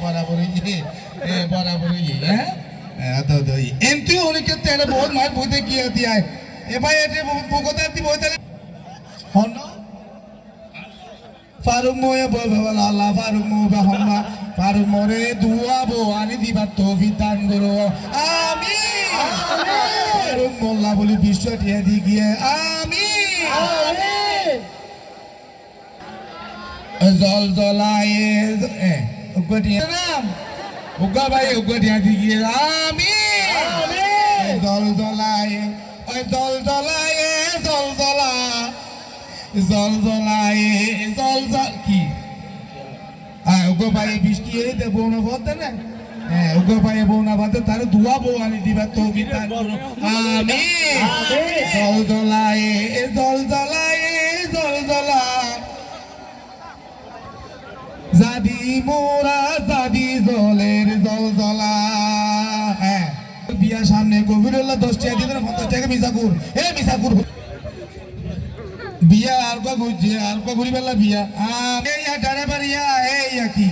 বরাবরই বরাবরই হ্যাঁ তো দই এমতি উনি কে তেরে বহুত মার বইতে কি হতি আয় এ ভাই এতে বকতা দি বইতে হন ফারুক মোয়ে বল বাবা আল্লাহ ফারুক মো বাহম্মা ফারুক মোরে দুয়াবো আনি দিবা তৌফিক দান করো আমিন ফারুক মোল্লা বলি বিশ্ব টিয়া দি গিয়ে আমিন আমিন জল জলায়ে উগটিয়া নাম উগা ভাই উগটিয়া দি গিয়ে আমিন আমিন জল জলায়ে জল জলায়ে জল জলা জল জলায়ে জল জল কি উগো ভাই বৃষ্টি এই দে বোনা বলতে না উগো ভাই বোনা বলতে তার দুয়া বো আনি দিবা তৌফিক দান করো আমিন আমিন জল জলায়ে জল জলায়ে জল জলা জাদি মোরা জাদি জলের জল জলা হ্যাঁ বিয়া সামনে গভীরুল্লাহ 10 টাকা দিবেন 50 টাকা মিসাকুর মিসাকুর বিয়া আর কো ঘুরিবেলা বিয়া এই ডারে বাড়িয়া এই কি